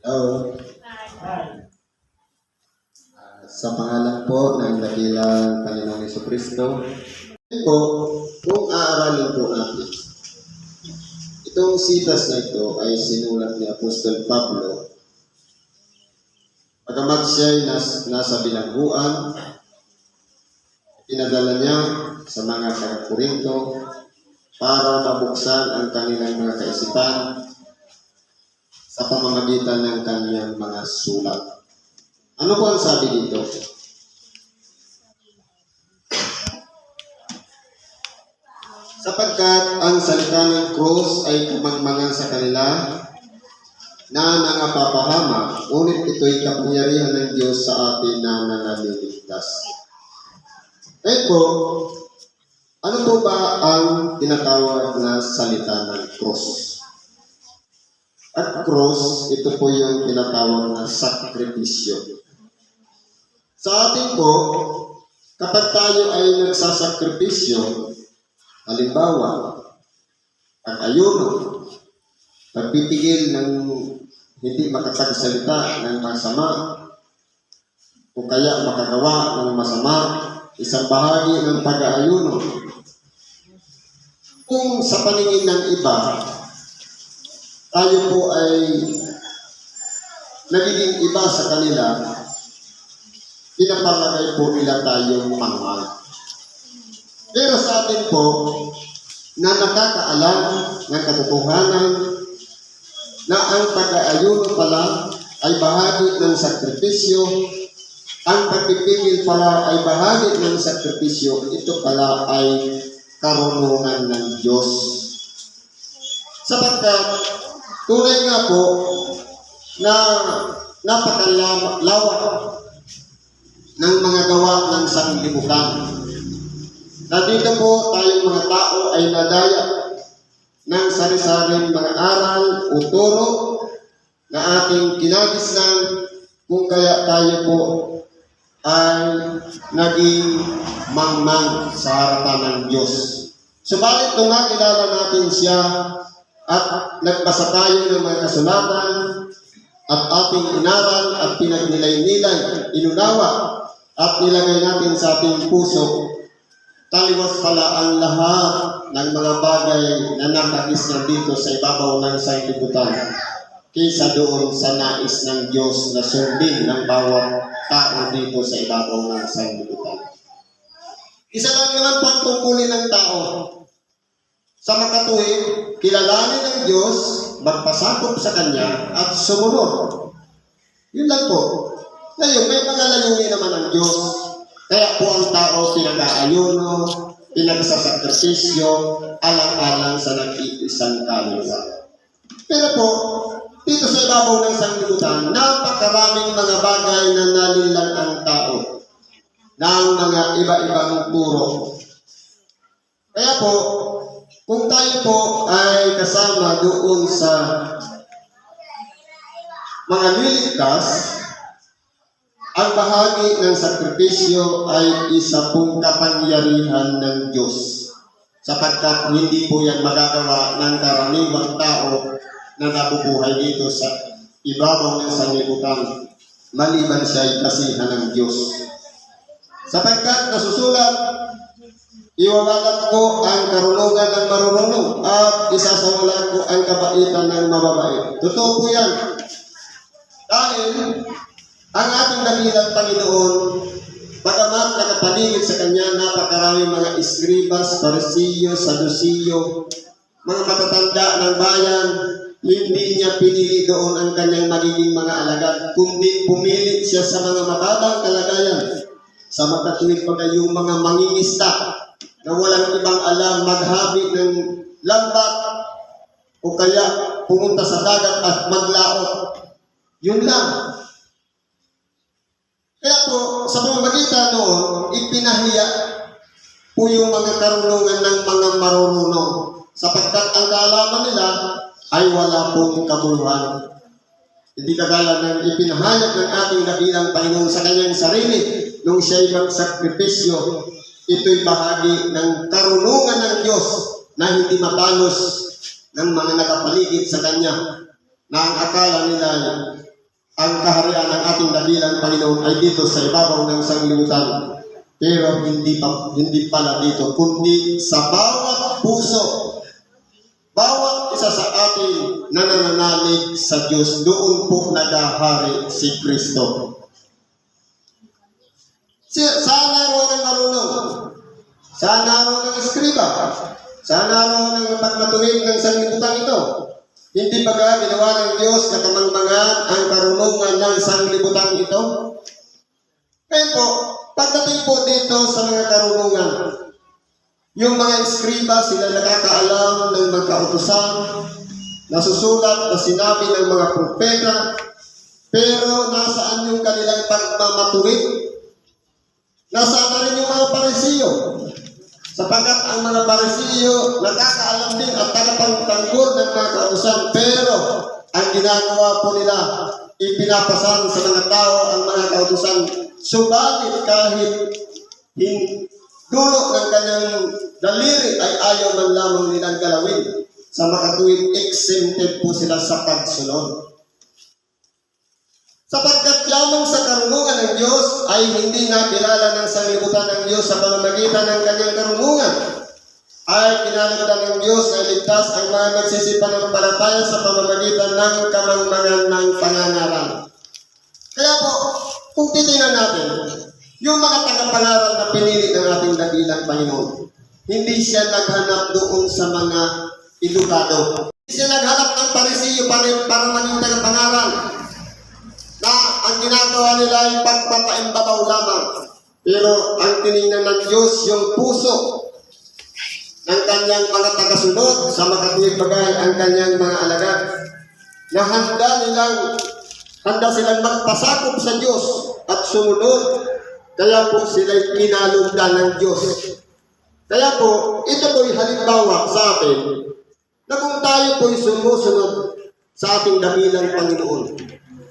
Hello. Sa pangalan po ng dakilang Panginoong Jesucristo, po, kung aaralin po natin, itong sitas na ito ay sinulat ni Apostol Pablo. Pagkamat siya ay nasa bilangguan, pinadala niya sa mga taga-Korinto para mabuksan ang kanilang mga kaisipan sa pamamagitan ng kanyang mga sulat. Ano po ang sabi dito? Sapagkat ang salita ng krus ay kumangmangan sa kanila na nangapapahama, ngunit ito'y kapangyarihan ng Diyos sa atin na nanaliligtas. Ano po ba ang tinatawag na salita ng krus? At krus, ito po yung tinatawag na sakripisyo. Sa atin po, kapag tayo ay nagsasakripisyo, halimbawa, pag-ayuno, pagpipigil ng hindi makapagsalita ng masama, o kaya makagawa ng masama, isang bahagi ng pag-aayuno. Kung sa paningin ng iba, tayo po ay nagiging iba sa kanila, pinapalagay po nila tayong mangal. Pero sa atin po, na nakakaalam ng katotohanan na ang pag-aayuno pala ay bahagi ng sakripisyo, ang pagpipigil pala ay bahagi ng sakripisyo, ito pala ay karunungan ng Diyos. Sapagkat tunay nga po na napakalawak ng mga gawa ng sanglibutan. Na dito po tayong mga tao ay nadaya ng sari-saring mga aral o turo na ating kinagisnan kung kaya tayo po ay naging mangmang sa harapan ng Diyos. Subalit kung nakilala natin siya at nagbasa tayo ng mga kasulatan at ating inaral at pinagnilay-nilay, inunawa at nilagay natin sa ating puso, taliwas pala ang lahat ng mga bagay na nakakisna dito sa ibabaw ng sanglibutan kaysa doon sa nais ng Diyos na sundin ng bawat tao dito sa ibabaw ng sanglibutan. Isa lang naman pang tungkulin ng tao. Sa makatuwid, kilalanin ng Diyos, magpasakop sa Kanya, at sumunod. Yun lang po. Ngayon, may mga layunin naman ng Diyos. Kaya po ang tao pinag-aayuno, pinagsasakripisyo, alang-alang sa nag-iisang kaluluwa. Pero po, dito sa ibabaw ng sanglibutan, napakaraming mga bagay na nalilang ang tao ng mga iba-ibang turo. Kaya po, kung tayo po ay kasama doon sa mga liligtas, ang bahagi ng sakripisyo ay isa pong kapangyarihan ng Diyos. Sapagkat hindi po yan magagawa ng karaniwang tao na nabubuhay dito sa ibabaw ng sanglibutan, maliban siya ay kasihan ng Diyos. Sapagkat nasusulat, iwawalan ko ang karunungan ng marunong at isasawalan ko ang kabaitan ng mababait. Totoo po yan. Dahil ang ating dakilang Panginoon, bagamat nakapaligid sa Kanya, napakaraming mga iskribas, parisiyo, sadusiyo, mga matatanda ng bayan, hindi niya pinili doon ang Kanyang magiging mga alagad, kundi pumilit siya sa mga mababang kalagayan, sa makatuwid pa yung mga mangingista, na walang ibang alam, maghabi ng lambat, o kaya pumunta sa dagat at maglaot. Yun lang. Kaya po, sa pamamagitan noon, ipinahiya po yung mga karunungan ng mga marunong, sapagkat ang kaalaman nila ay wala pong kabuluhan. Hindi kagaya ng ipinahayag ng ating dakilang Panginoon sa Kanyang sarili nung siya'y magsakripisyo. Ito'y bahagi ng karunungan ng Diyos na hindi mapalos ng mga nakapaligid sa Kanya, na ang akala nila ang kaharian ng ating dakilang Panginoon ay dito sa ibabaw ng sanglibutan. Pero hindi pala dito, kundi sa bawat puso, bawat isa sa atin na nananalig sa Diyos, doon po nagahari si Kristo. Sana ro ng marunong, sana ro ng eskriba, sana ro ng pagmatuwid ng sanglibutan ito. Hindi ba ginawa ng Diyos na kamangmangan ang karunungan ng sanglibutan ito? Kaya po, pagdating po dito sa mga karunungan, yung mga eskriba, sila nakakaalam ng mga kautusan, nasusulat na sinabi ng mga propeta, pero nasaan yung kanilang pagmamatuwid? Nasaan na rin yung mga Parisiyo? Sapagkat ang mga Parisiyo nakakaalam din at tagapagtanggol ng mga kautusan, pero ang ginagawa po nila, ipinapasan sa mga tao ang mga kautusan. Subalit kahit dulo ng kanyang daliri ay ayaw man lamang nilang galawin. Sa makatuwid, exempted po sila sa pagsunod. Sapagkat lamang sa karunungan ng Diyos ay hindi nakilala ng sanglibutan ng Diyos sa pamamagitan ng kanyang karunungan. Ay kinalagdan ng Diyos na iligtas ang mga nagsisipananampalataya sa pamamagitan ng kamangmangan ng pangangaral. Kaya po, kung titingnan natin, yung mga tagapangaral na pinili ng ating dakilang Panginoon, hindi siya naghanap doon sa mga edukado. Hindi siya naghanap ng Parisiyo para maging tagapangaral, na ang ginagawa nila ay pagpapaimbabaw lamang. Pero ang tinignan ng Diyos yung puso ng kanyang mga tagasunod, sa makatuwid bagay ang kanyang mga alagad, na handa silang magpasakop sa Diyos at sumunod. Kaya po sila'y kinalugdan ng Diyos. Kaya po, ito po'y halimbawa sa atin na kung tayo po'y sumusunod sa ating dakilang Panginoon,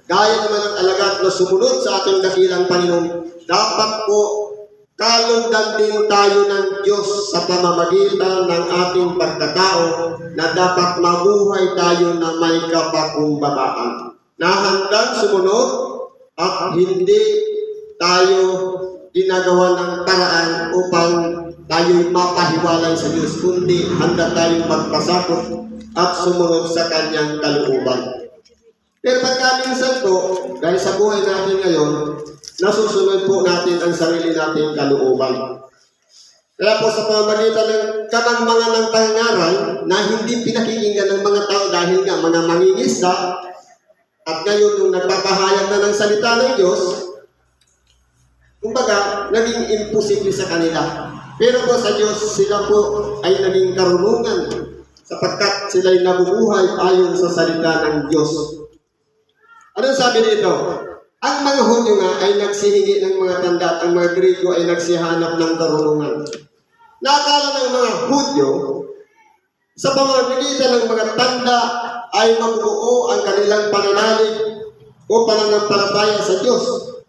gaya naman ng alagad na sumunod sa ating dakilang Panginoon, dapat po kalugdan din tayo ng Diyos sa pamamagitan ng ating pagkatao, na dapat mabuhay tayo na may kapakumbabaan, na handang sumunod at hindi tayo ginagawa ng paraan upang tayo'y mapahiwalay sa Diyos, kundi handa tayong magpasakop at sumunod sa kanyang kalooban. Pero pagkaminsan po, dahil sa buhay natin ngayon, nasusunod po natin ang sarili nating kalooban. Kaya po sa pamamagitan ng kamangmangan ng pangangaral na hindi pinakikinggan ng mga tao dahil nga mga mangingisda, at ngayon nung nagpapahayag na ng salita ng Diyos, kumbaga, naging imposible sa kanila. Pero po sa Diyos, sila po ay naging karunungan sapagkat sila'y nabubuhay ayon sa salita ng Diyos. Anong sabi dito? Ang mga Hudyo nga ay nagsihingi ng mga tanda at ang mga Griego ay nagsihanap ng karunungan. Nakakala ng mga Hudyo, sa pamamagitan ng mga tanda ay mabubuo ang kanilang pananalig o pananampalataya sa Diyos.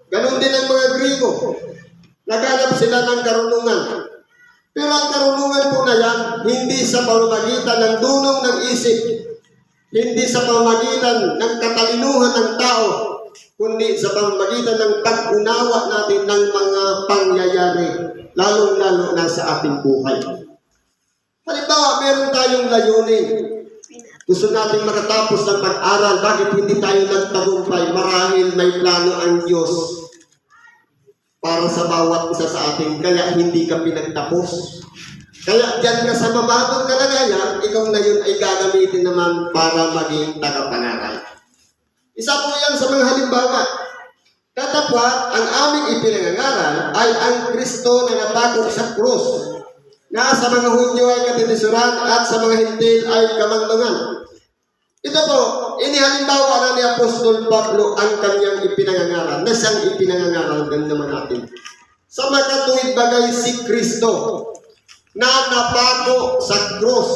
Ganon din ang mga Griego. Naghanap sila ng karunungan. Pero ang karunungan po na yan, hindi sa pamamagitan ng dunong ng isip, hindi sa pamamagitan ng katalinuhan ng tao, kundi sa pamamagitan ng pag-unawa natin ng mga pangyayari, lalong-lalo na sa ating buhay. Halimbawa, meron tayong layunin. Gusto natin makatapos ng pag-aral. Bakit hindi tayo nagtagumpay? Marahil may plano ang Diyos para sa bawat isa sa atin, kaya hindi ka pinagtapos. Kaya dyan ka sa mababang kalagayan, ikaw na yun ay gagamitin naman para maging tagapangaral. Isa po yan sa mga halimbawa. Katapwat, ang aming ipinangangaral ay ang Kristo na natakot sa krus, na sa mga Hudyo ay katinisuran at sa mga Hintil ay kamangmangan. Ito po, inihalimbawa na ni Apostol Pablo ang kanyang ipinangangaral, na siyang ipinangangaral din naman natin. Sa makatuwid bagay si Kristo, na napako sa krus,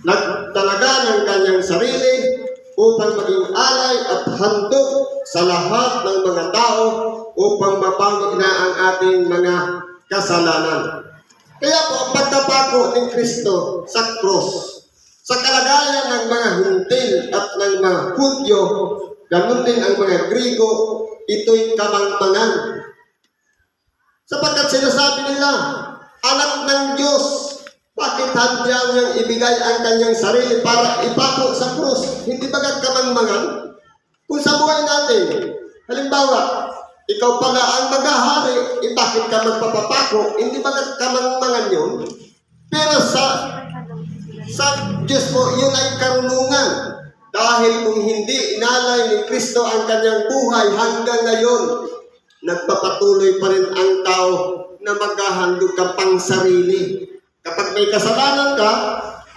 nagtalaga ng kanyang sarili upang maging alay at handog sa lahat ng mga tao upang mapangit na ang ating mga kasalanan. Kaya po, ang pagkapako ni Kristo sa krus, sa kalagayan ng mga Hintil at ng mga Hudyo, ganun din ang mga Grigo, ito'y kamangmangan. Sapagkat sinasabi nila, anak ng Diyos, bakit handyan niyang ibigay ang kanyang sarili para ipako sa krus? Hindi ba kamangmangan? Kung sa buhay natin, halimbawa, ikaw pala ang maghahari, bakit ka magpapapako? Hindi ba kamangmangan yun? Pero sa Diyos mo, yun ay karunungan. Dahil kung hindi inalay ni Kristo ang kanyang buhay hanggang ngayon, nagpapatuloy pa rin ang tao na maghahandog ka pang sarili. Kapag may kasalanan ka,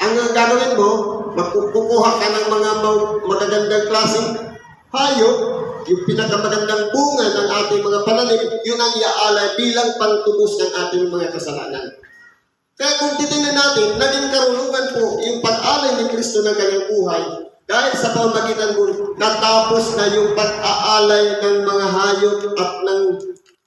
ang gagawin mo, magkukuha ka ng mga magagandang klaseng hayop, yung pinakamagandang bunga ng ating mga pananim, yun ang iaalay bilang pantubos ng ating mga kasalanan. Kaya kung titingnan natin, naging karunungan po yung pag-alay ni Kristo ng kanyang buhay. Dahil sa pamamagitan mo, natapos na yung pag-aalay ng mga hayop at ng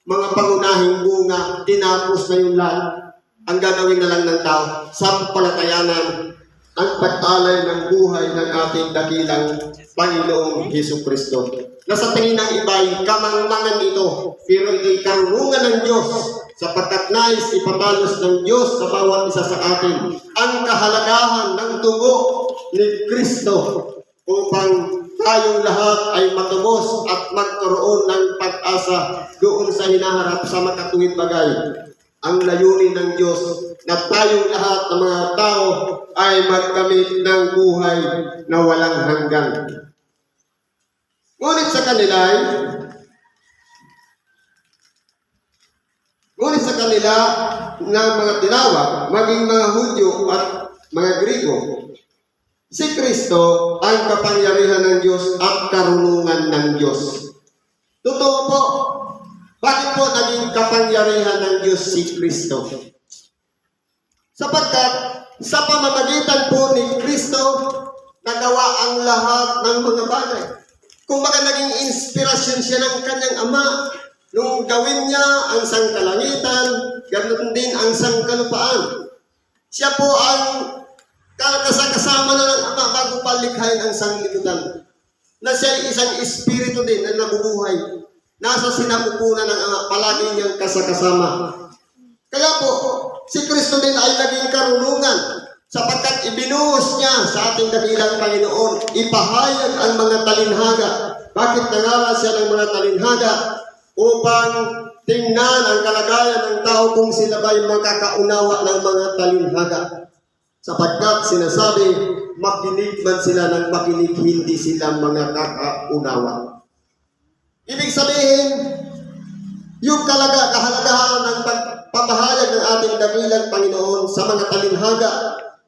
mga pangunahing bunga, tinapos na yung lahat. Ang gagawin na lang ng tao, sampalatayanan ang pag-alay ng buhay ng ating dakilang Panginoong Hesukristo. Na sa tingin ng iba ay kamangmangan ito, pero hindi karunungan ng Diyos, sapagkat nais ipatalos ng Diyos sa bawat isa sa atin ang kahalagahan ng dugo ni Kristo upang tayong lahat ay matubos at magkaroon ng pag-asa doon sa hinaharap sa makatuwid bagay. Ang layunin ng Diyos na tayong lahat ng mga tao ay magkamit ng buhay na walang hanggan. Ngunit sa kanila ng mga tinawag, maging mga Hudyo at mga Grigo, si Kristo ang kapangyarihan ng Diyos at karunungan ng Diyos. Totoo po. Bakit po naging kapangyarihan ng Diyos si Kristo? Sapagkat sa pamamagitan po ni Kristo, nagawa ang lahat ng mga bagay. Kung baka naging inspirasyon siya ng kanyang Ama, nung gawin niya ang sangkalangitan, ganoon din ang sangkalupaan. Siya po ang kasama na ng Ama bago palikhain ang sanglibutan. Na siya ay isang espiritu din na nabubuhay. Nasa sinapupunan ng Ama, palagi niyang kasama. Kaya po, si Kristo din ay naging karunungan sapagkat ibinuhos niya sa ating dakilang Panginoon, ipahayag ang mga talinhaga. Bakit nangaral siya ng mga talinhaga? Upang tingnan ang kalagayan ng tao kung sila ba'y makakaunawa ng mga talinhaga. Sapagkat sinasabi, makinig man sila ng makinig, hindi sila mga kakaunawa. Ibig sabihin, yung kahalagahan ng pagpapahayag ng ating dakilang Panginoon sa mga talinhaga,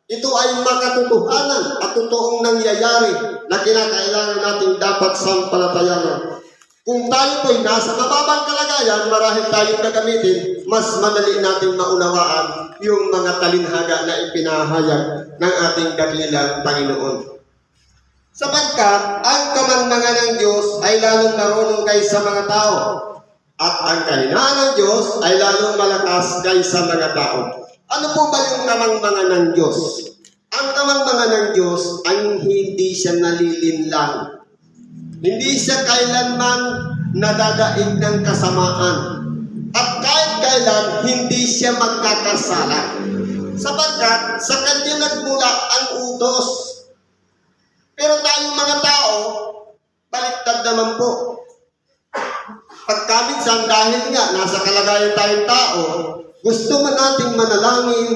ito ay makatotohanan at totoong nangyayari na kinakailangan natin dapat sampalatayanan. Kung tayo po'y nasa mababang kalagayan, marahil tayong gagamitin, mas madali natin maunawaan yung mga talinhaga na ipinahayag ng ating dakilang Panginoon. Sapagkat ang kamangmangan ng Diyos ay lalong marunong kaysa mga tao at ang kalinahan ng Diyos ay lalong malakas kaysa mga tao. Ano po ba yung kamangmangan ng Diyos? Ang kamangmangan ng Diyos ay hindi siya nalilinlang. Hindi siya kailanman nadadaig ng kasamaan. At kahit kailan, hindi siya magkakasala. Sapagkat sa kanya nagmula ang utos. Pero tayong mga tao, baliktad naman po. Pagkaminsan, dahil nga nasa kalagayan tayong tao, gusto man nating manalangin,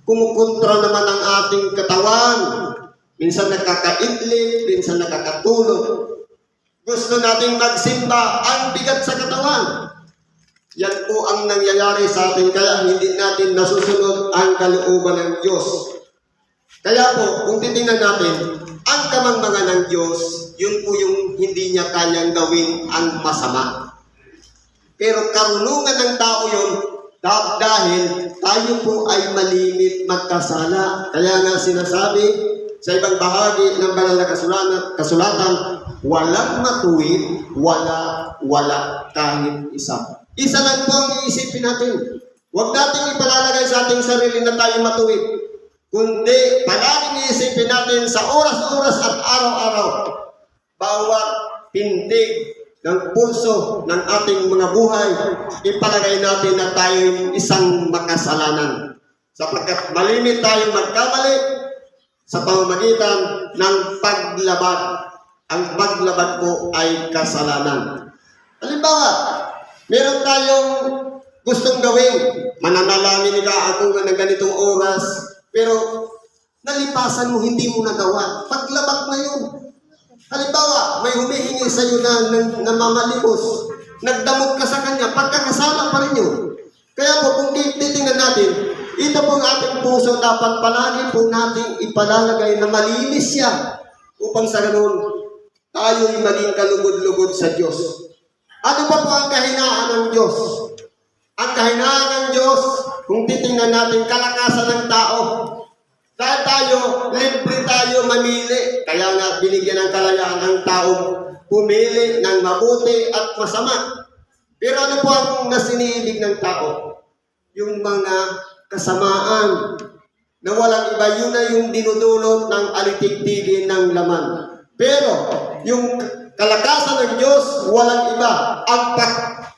kumukontra naman ang ating katawan. Minsan nakakaidlip, minsan nakakatulog. Gusto nating magsimba, ang bigat sa katawan. Yan po ang nangyayari sa atin, kaya hindi natin nasusunod ang kalooban ng Diyos. Kaya po, kung titingnan natin, ang kamangmangan ng Diyos, yun po yung hindi niya kayang gawin ang masama. Pero karunungan ng tao yun, dahil tayo po ay malimit magkasala. Kaya nga sinasabi sa ibang bahagi ng banal na kasulatan, walang matuwid, wala kahit isa. Isa lang po ang iisipin natin. Huwag natin ipalalagay sa ating sarili na tayo matuwid. Kundi palaging iisipin natin sa oras-oras at araw-araw, bawat pintig ng pulso ng ating mga buhay, ipalagay natin na tayo isang makasalanan. Sapagkat malimit tayong magkamali sa pamamagitan ng paglabag. Ang paglabag po ay kasalanan. Halimbawa, meron tayong gustong gawin. Mananalangin ka ako ng ganitong oras, pero nalipasan mo, hindi mo nagawa. Paglabag na yun. Halimbawa, may humihingi sa iyo na mamalimos. Nagdamog ka sa kanya, pagkakasala pa rin yun. Kaya po, kung titingnan natin, ito pong ating puso, dapat palagi po natin ipalalagay na malinis siya upang sa ganun, tayo'y maging kalugod-lugod sa Diyos. Ano pa po ang kahinaan ng Diyos? Ang kahinaan ng Diyos, kung titingnan natin, kalakasan ng tao. Dahil tayo, libre tayo mamili. Kaya nga, binigyan ng kalayaan ng tao pumili ng mabuti at masama. Pero ano po ang nasiniibig ng tao? Yung mga kasamaan na walang iba, yun na yung dinudulot ng alitigtigin ng laman. Pero, yung kalakasan ng Diyos, walang iba. Ang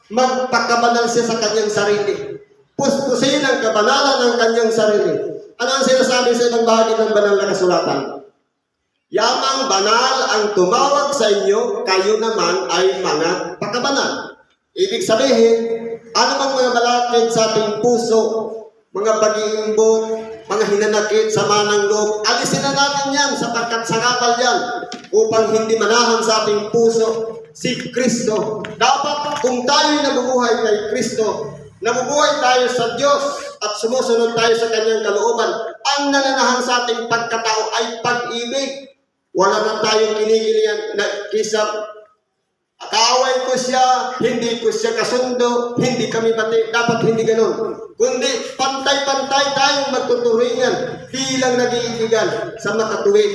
magpakabanal siya sa kanyang sarili. Puspusin ang kabanalan ng kanyang sarili. Ano ang sinasabi sa ibang bahagi ng banal na kasulatan? Yamang banal ang tumawag sa inyo, kayo naman ay mga pakabanal. Ibig sabihin, ano bang mga malapit sa ating puso, mga pag-iimbot, mga hinanakit, sama ng loob, alisin na natin yan sapagkat sakapal yan upang hindi manahan sa ating puso si Kristo. Dapat kung tayo'y nabubuhay kay Kristo, nabubuhay tayo sa Diyos at sumusunod tayo sa kanyang kalooban, ang nananahan sa ating pagkatao ay pag-ibig. Wala na tayong kinikilingan na kisap. Kaaway ko siya, hindi ko siya kasundo, hindi kami pati, dapat hindi ganun. Kundi pantay-pantay tayong magtuturingan bilang nag-iibigan sa makatuwid.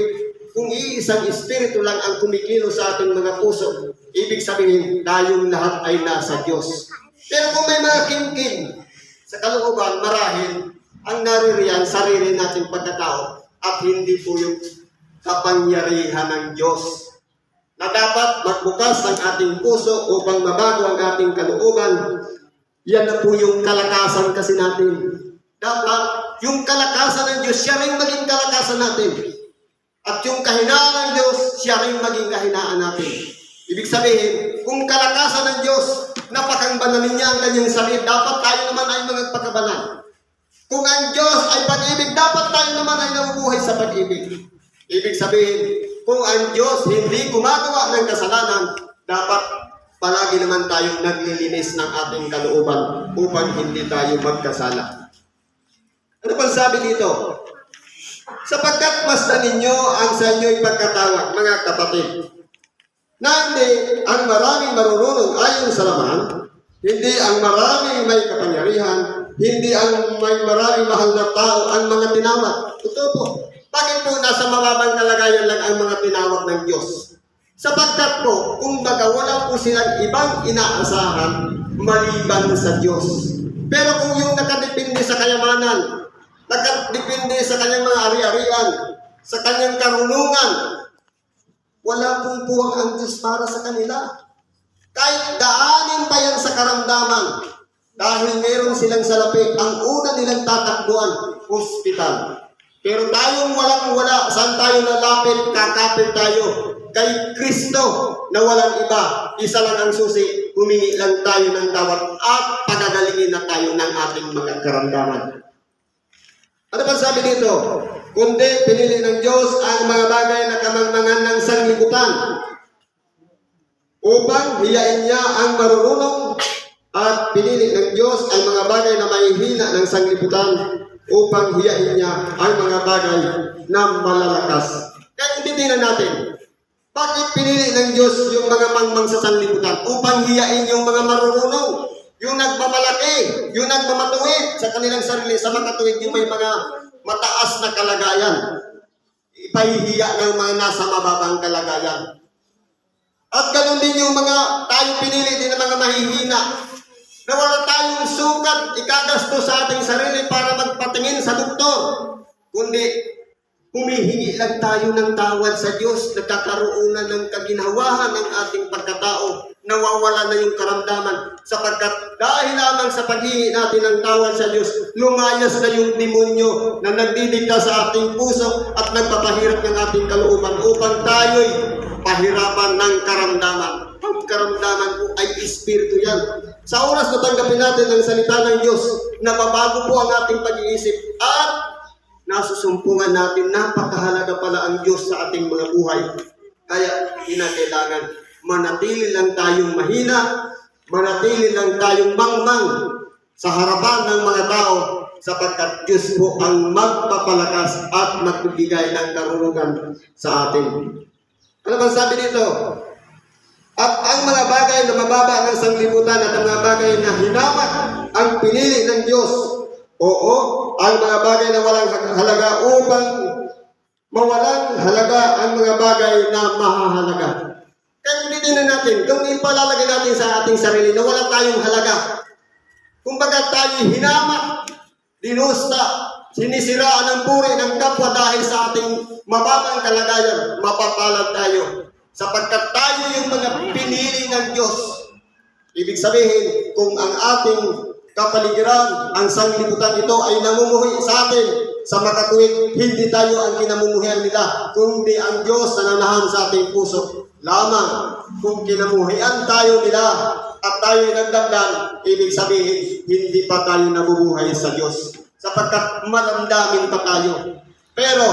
Kung iisang espiritu lang ang kumikilo sa ating mga puso, ibig sabihin tayong lahat ay nasa Diyos. Pero kung may mga kimkim sa kalooban, marahil ang naririyan sarili nating pagkatao at hindi po yung kapangyarihan ng Diyos na dapat magbukas ang ating puso upang mabago ang ating kalooban. Yan na po yung kalakasan kasi natin. Dapat yung kalakasan ng Diyos, siya rin maging kalakasan natin. At yung kahinaan ng Diyos, siya rin maging kahinaan natin. Ibig sabihin, kung kalakasan ng Diyos, napakangbanalin niya ang kanyang sarili, dapat tayo naman ay magpakabanal. Kung ang Diyos ay pag-ibig, dapat tayo naman ay nabubuhay sa pag-ibig. Ibig sabihin, kung ang Diyos hindi gumagawa ng kasalanan, dapat palagi naman tayong naglilinis ng ating kalooban upang hindi tayo magkasala. Ano pang sabi dito? Sapagkat masdan ninyo ang sa inyo'y pagkatawag, mga kapatid, na hindi ang maraming marurunong ayon sa laman, hindi ang maraming may kapangyarihan, hindi ang may maraming mahal na tao ang mga tinawag. Ito po. Bakit po nasa mababang kalagayan lang ang mga tinawag ng Diyos? Sapagkat po, kung baga wala po silang ibang inaasahan maliban sa Diyos. Pero kung yung nakadepende sa kayamanan, nakadepende sa kanyang mga ari-arian, sa kanyang karunungan, wala pong puwang ang Diyos para sa kanila. Kahit daanin pa yan sa karamdaman, dahil meron silang salapi, ang una nilang tatakbuhan, ospital. Pero tayong walang-wala, saan tayo lalapit, kakapit tayo kay Kristo na walang iba. Isa lang ang susi, humingi lang tayo ng tawad at pagagalingin na tayo ng ating mga karamdaman. Ano ba sabi dito? Kundi pinili ng Diyos ang mga bagay na kamangmangan ng sanglibutan upang hiyain niya ang marurunong, at pinili ng Diyos ang mga bagay na mahihina ng sanglibutan upang hiyain niya ang mga bagay na malalakas. Kaya titingnan natin, bakit pinili ng Diyos yung mga mangmang sa sanlibutan? Upang hiyain yung mga marurunong, yung nagmamalaki, yung nagmamatuwid sa kanilang sarili, sa makatuwid yung may mga mataas na kalagayan. Ipahihiya ng mga nasa mababang kalagayan. At ganoon din yung mga tayo pinili din ng mga mahihina, na wala tayong sukat ikagasto sa ating sarili para magpatingin sa doktor, kundi Humihingi lang tayo ng tawad sa Diyos, nagkakaroon na ng kaginhawahan ng ating pagkatao, nawawala na yung karamdaman, sapagkat dahil lamang sa paghingi natin ng tawad sa Diyos, lumayas na yung demonyo na nagdidikta sa ating puso at nagpapahirap ng ating kalooban upang tayo'y pahirapan ng karamdaman. Ang karamdaman po ay espiritu yan. Sa oras na tanggapin natin ang salita ng Diyos, nababago po ang ating pag-iisip at nasusumpungan natin, napakahalaga pala ang Diyos sa ating mga buhay. Kaya kinakailangan manatili lang tayong mahina, manatili lang tayong mangmang sa harapan ng mga tao, sapagkat Diyos po ang magpapalakas at magbibigay ng karunungan sa atin. Ano bang sabi dito? At ang mga bagay na mababa ng sanglibutan at ang mga bagay na hinamak ang pinili ng Diyos. Oo, ang mga bagay na walang halaga upang mawalang halaga ang mga bagay na mahahalaga. Kaya kung titignan natin, kung ipalalagay natin sa ating sarili na wala tayong halaga, kumbaga tayo hinamak, dinusta, sinisiraan ng puri ng kapwa dahil sa ating mababang kalagayan, mapapalad tayo. Sapagkat tayo yung mga pinili ng Diyos. Ibig sabihin, kung ang ating kapaligiran, ang sanglibutan ito ay namumuhi sa atin sa makatuwid, hindi tayo ang kinamumuhian nila, kundi ang Diyos na nanahan sa ating puso. Lamang kung kinamuhian tayo nila at tayo nagdamdam, ibig sabihin, hindi pa tayo nabubuhay sa Diyos, sapagkat maramdamin pa tayo. Pero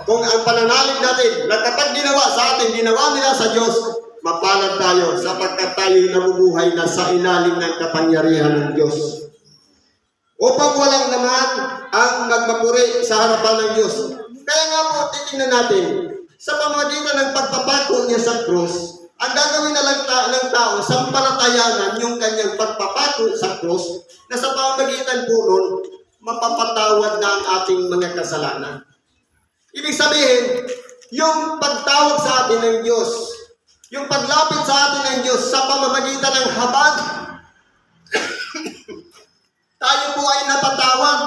kung ang pananalig natin na kapag ginawa sa atin, ginawa nila sa Diyos, mapalad tayo sapagkat tayo nabubuhay na sa ilalim ng kapangyarihan ng Diyos. Upang walang naman ang magmapuri sa harapan ng Diyos. Kaya nga po, titingnan natin, sa pamamagitan ng pagpapako niya sa krus, ang gagawin na lang ng tao, sampalatayanan yung kanyang pagpapako sa krus, na sa pamamagitan po nun, mapapatawad na ang ating mga kasalanan. Ibig sabihin, yung pagtawag sa atin ng Diyos, yung paglapit sa atin ng Diyos sa pamamagitan ng habag, tayo po ay napatawad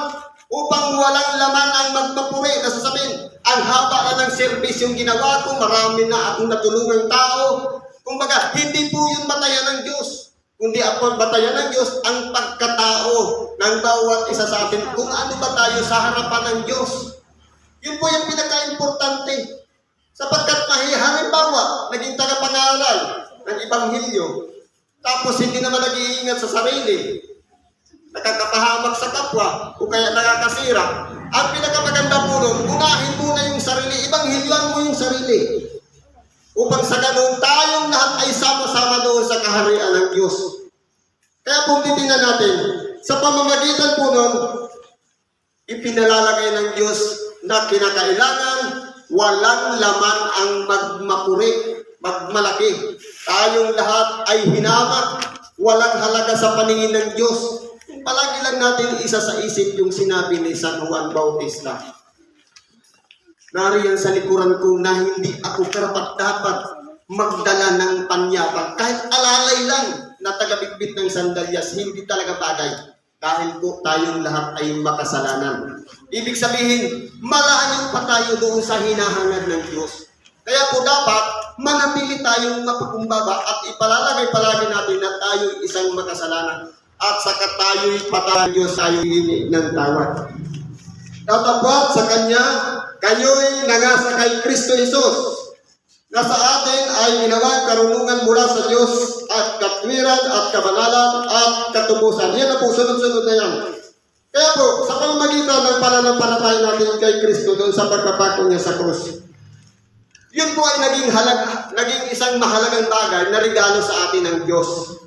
upang walang laman ang magpapuri. Nasasabihin, ang haba na ng service yung ginawa ko, marami na akong natulungang tao. Kumbaga, hindi po yung batayan ng Diyos, kundi ang batayan ng Diyos ang pagkatao ng bawat isa sa atin. Kung ano ba tayo sa harapan ng Diyos. Yun po yung pinaka-importante. Sapagkat halimbawa, naging tagapangaral ng Ibanghilyo, tapos hindi naman nag-iingat sa sarili, nakakapahamak sa kapwa, o kaya nakakasira. Ang pinakamaganda po nun, unahin muna yung sarili, ibanghilyoan mo yung sarili. Upang sa ganun, tayong lahat ay sama-sama doon sa kaharian ng Diyos. Kaya kung titingnan natin, sa pamamagitan po nun, ipinalalagay ng Diyos na kinakailangan walang laman ang magmapuri, magmalaki. Tayong lahat ay hinamak, walang halaga sa paningin ng Diyos. Palagi lang natin isa sa isip yung sinabi ni San Juan Bautista. Nariyan sa likuran ko na hindi ako karapat-dapat magdala ng panyapak. Kahit alalay lang na tagabigbit ng sandalyas, hindi talaga bagay. Dahil po tayong lahat ay makasalanan. Ibig sabihin, malayo pa tayo doon sa hinahangad ng Diyos. Kaya po dapat manatili tayong mapakumbaba at ipalalagay palagi natin na tayo isang makasalanan. At saka tayo'y patawad Diyos, tayo'y hihingi ng tawad. Tatapat sa Kanya, kayo'y nangasa kay Kristo Jesus, na sa atin ay ginawang karunungan mula sa Diyos at katwiran at kabanalan at katubusan. Yan na po, sunod-sunod na yan. Kaya po, sa pamamagitan ng pananampalataya natin kay Kristo doon sa pagpapako niya sa krus, yun po ay naging isang mahalagang bagay na regalo sa atin ng Diyos.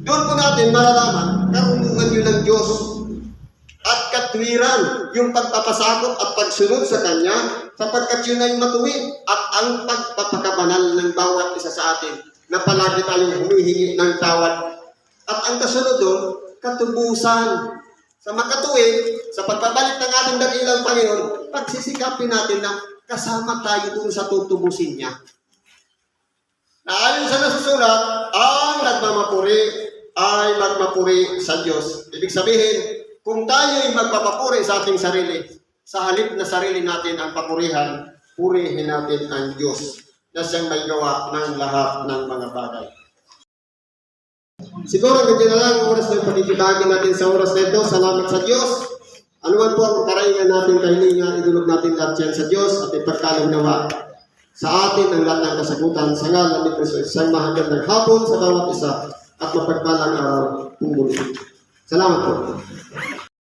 Doon po natin malalaman, karunungan yun ng Diyos at katwiran, yung pagpapasakop at pagsunod sa Kanya, sapagkat yun ay matuwid at ang pagpapakabanal ng bawat isa sa atin na palagi tayong humihingi ng tawad. At ang kasunod doon, katubusan. Sa makatuwid, sa pagpabalik ng ating dakilang Panginoon, pagsisikapin natin na kasama tayo doon sa tutubusin niya. Na ayon sa nasusulat, ang nagmamapuri ay magmapuri sa Diyos. Ibig sabihin, kung tayo ay magpapapuri sa ating sarili, Sa halip na sarili natin ang papurihan, purihin natin ang Diyos na siyang may gawa ng lahat ng mga bagay. Siguro ganyan na lang ang oras ng pagkikibagi natin sa oras na ito. Salamat sa Diyos. Ano man po ang karaingan natin, kahilingan, idulog natin lahat yan sa Diyos at ipagkalong nawa sa atin ang lahat ng kasagutan sa ngalan ni Kristo. Isang mahagandang hapon sa bawat isa at mapagpalang araw. Salamat po.